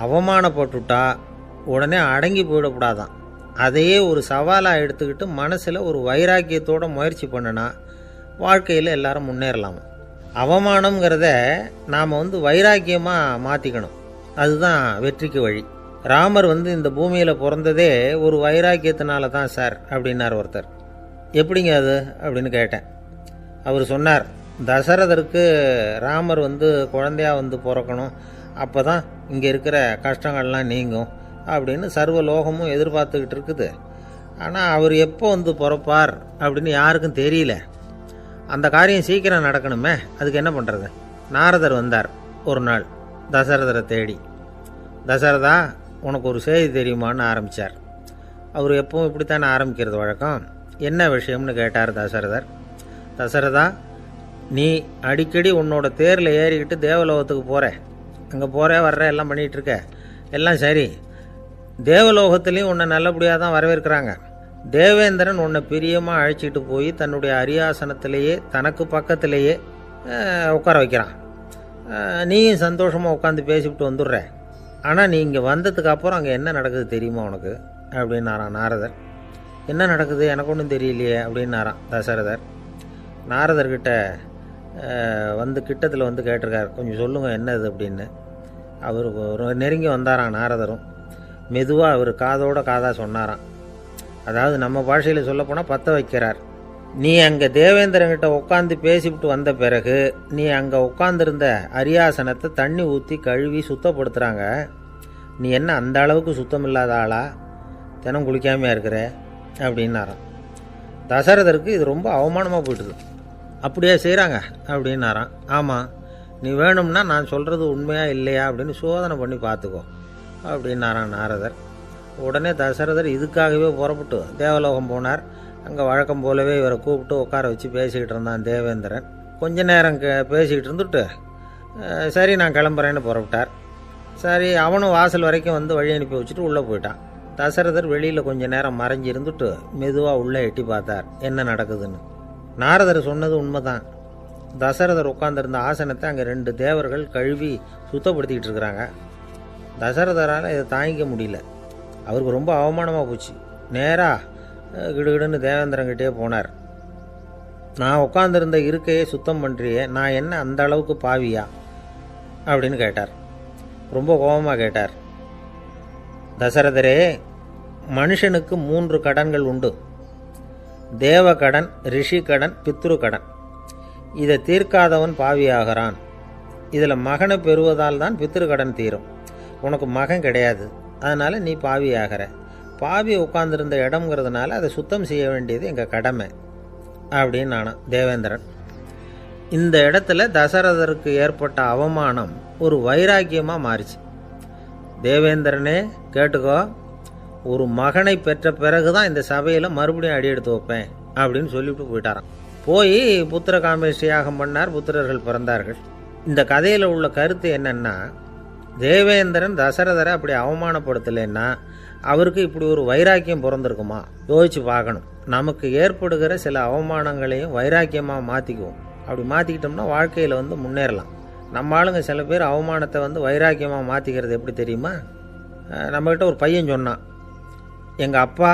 அவமானப்பட்டுட்டா உடனே அடங்கி போயிடக்கூடாதான். அதையே ஒரு சவாலாக எடுத்துக்கிட்டு மனசில் ஒரு வைராக்கியத்தோடு முயற்சி பண்ணினா வாழ்க்கையில் எல்லாரும் முன்னேறலாமா. அவமானங்கிறத நாம் வைராக்கியமாக மாற்றிக்கணும். அதுதான் வெற்றிக்கு வழி. ராமர் இந்த பூமியில் பிறந்ததே ஒரு வைராக்கியத்தினால தான் சார் அப்படின்னார் ஒருத்தர். எப்படிங்க அது அப்படின்னு கேட்டேன். அவர் சொன்னார், தசரதருக்கு ராமர் குழந்தையா பிறக்கணும், அப்போ தான் இங்கே இருக்கிற கஷ்டங்கள்லாம் நீங்கும் அப்படின்னு சர்வ லோகமும் எதிர்பார்த்துக்கிட்டு இருக்குது. ஆனால் அவர் எப்போ பிறப்பார் அப்படின்னு யாருக்கும் தெரியல. அந்த காரியம் சீக்கிரம் நடக்கணுமே, அதுக்கு என்ன பண்ணுறது? நாரதர் வந்தார் ஒரு நாள் தசரதரை தேடி. தசரதா, உனக்கு ஒரு செய்தி தெரியுமான்னு ஆரம்பித்தார். அவர் எப்பவும் இப்படித்தானே ஆரம்பிக்கிறது வழக்கம். என்ன விஷயம்னு கேட்டார் தசரதர். தசரதா, நீ அடிக்கடி உன்னோட தேரில் ஏறிக்கிட்டு தேவலோகத்துக்கு போகிற, அங்கே போகிற வர்ற எல்லாம் பண்ணிகிட்ருக்க, எல்லாம் சரி. தேவலோகத்துலேயும் உன்னை நல்லபடியாக தான் வரவேற்கிறாங்க. தேவேந்திரன் உன்னை பிரியமாக அழைச்சிட்டு போய் தன்னுடைய அரியாசனத்திலேயே தனக்கு பக்கத்திலேயே உட்கார வைக்கிறான். நீயும் சந்தோஷமாக உட்காந்து பேசிவிட்டு வந்துடுற. ஆனால் நீ இங்கே வந்ததுக்கு அப்புறம் அங்கே என்ன நடக்குது தெரியுமா உனக்கு அப்படின்னாரான் நாரதர். என்ன நடக்குது எனக்கு ஒன்றும் தெரியலையே அப்படின்னாரான் தசரதர். நாரதர்கிட்ட கிட்டத்தில் கேட்டிருக்கார், கொஞ்சம் சொல்லுங்கள் என்னது அப்படின்னு. அவர் நெருங்கி வந்தாரான் நாரதரும். மெதுவாக அவர் காதோட காதாக சொன்னாராம். அதாவது நம்ம பாஷையில் சொல்லப்போனால் பற்ற வைக்கிறார். நீ அங்கே தேவேந்திரங்கிட்ட உட்காந்து பேசிவிட்டு வந்த பிறகு நீ அங்கே உட்காந்துருந்த அரியாசனத்தை தண்ணி ஊற்றி கழுவி சுத்தப்படுத்துகிறாங்க. நீ என்ன அந்த அளவுக்கு சுத்தம் இல்லாத ஆளா? தினம் குளிக்காமையாக இருக்கிற அப்படின்னாராம். தசரதருக்கு இது ரொம்ப அவமானமாக போயிட்டுது. அப்படியே செய்கிறாங்க அப்படின்னாராம். ஆமாம், நீ வேணும்னா நான் சொல்கிறது உண்மையா இல்லையா அப்படின்னு சோதனை பண்ணி பார்த்துக்கோ அப்படின்னாரான் நாரதர். உடனே தசரதர் இதுக்காகவே புறப்பட்டு தேவலோகம் போனார். அங்கே வழக்கம் போலவே இவரை கூப்பிட்டு உட்கார வச்சு பேசிக்கிட்டு இருந்தான் தேவேந்திரன். கொஞ்ச நேரம் பேசிக்கிட்டு இருந்துட்டு சரி நான் கிளம்புறேன்னு புறப்பட்டார். சரி, அவனும் வாசல் வரைக்கும் வழி அனுப்பி வச்சுட்டு உள்ளே போயிட்டான். தசரதர் வெளியில் கொஞ்ச நேரம் மறைஞ்சி இருந்துட்டு மெதுவாக உள்ளே எட்டி பார்த்தார் என்ன நடக்குதுன்னு. நாரதர் சொன்னது உண்மைதான். தசரதர் உட்காந்துருந்த ஆசனத்தை அங்கே 2 தேவர்கள் கழுவி சுத்தப்படுத்திக்கிட்டு இருக்கிறாங்க. தசரதரால் இதை தாங்கிக்க முடியல. அவருக்கு ரொம்ப அவமானமாக போச்சு. நேராக கிடுகிடுன்னு தேவேந்திரங்கிட்டே போனார். நான் உட்காந்துருந்த இருக்கையை சுத்தம் பண்ணுறியே, நான் என்ன அந்த அளவுக்கு பாவியா அப்படின்னு கேட்டார். ரொம்ப கோபமாக கேட்டார். தசரதரே, மனுஷனுக்கு 3 கடன்கள் உண்டு. தேவ கடன், ரிஷி கடன், பித்ரு கடன். இதை தீர்க்காதவன் பாவியாகிறான். இதில் மகனை பெறுவதால் தான் பித்ரு கடன் தீரும். உனக்கு மகன் கிடையாது, அதனால் நீ பாவியாகிற. பாவி உட்கார்ந்துருந்த இடம்ங்கிறதுனால அதை சுத்தம் செய்ய வேண்டியது எங்கள் கடமை அப்படின்னு நானும் தேவேந்திரன். இந்த இடத்துல தசரதருக்கு ஏற்பட்ட அவமானம் ஒரு வைராக்கியமாக மாறிச்சு. தேவேந்திரனே கேட்டுக்கோ, ஒரு மகனை பெற்ற பிறகு தான் இந்த சபையில் மறுபடியும் அடி எடுத்து வைப்பேன் அப்படின்னு சொல்லிவிட்டு போயிட்டாராம். போய் புத்திர காமேஷ்டி யாகம் பண்ணார். புத்திரர்கள் பிறந்தார்கள். இந்த கதையில் உள்ள கருத்து என்னன்னா, தேவேந்திரன் தசரதரை அப்படி அவமானப்படுத்தலைன்னா அவருக்கு இப்படி ஒரு வைராக்கியம் பிறந்திருக்குமா? யோசிச்சு பார்க்கணும். நமக்கு ஏற்படுகிற சில அவமானங்களையும் வைராக்கியமாக மாற்றிக்குவோம். அப்படி மாற்றிக்கிட்டோம்னா வாழ்க்கையில் முன்னேறலாம். நம்ம ஆளுங்க சில பேர் அவமானத்தை வைராக்கியமாக மாற்றிக்கிறது எப்படி தெரியுமா? நம்மக்கிட்ட ஒரு பையன் சொன்னான், எங்கள் அப்பா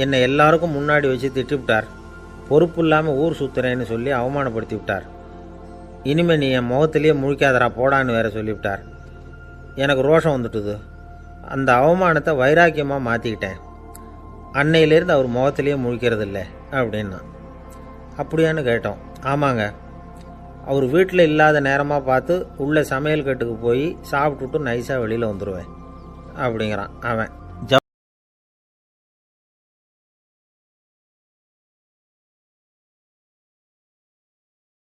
என்னை எல்லாருக்கும் முன்னாடி வச்சு திட்டிவிட்டார், பொறுப்பு இல்லாமல் ஊர் சுற்றுறேன்னு சொல்லி அவமானப்படுத்தி விட்டார். இனிமேல் நீ என் முகத்திலேயே முழிக்காதரா போடான்னு வேற சொல்லிவிட்டார். எனக்கு ரோஷம் வந்துட்டுது. அந்த அவமானத்தை வைராக்கியமாக மாற்றிக்கிட்டேன். அன்னையிலேருந்து அவர் முகத்திலேயே முழிக்கிறது இல்லை அப்படின்னா. அப்படியான்னு கேட்டோம். ஆமாங்க, அவர் வீட்டில் இல்லாத நேரமாக பார்த்து உள்ள சமையல் கட்டுக்கு போய் சாப்பிட்டுட்டு நைஸாக வெளியில் வந்துடுவேன் அப்படிங்கிறான் அவன்.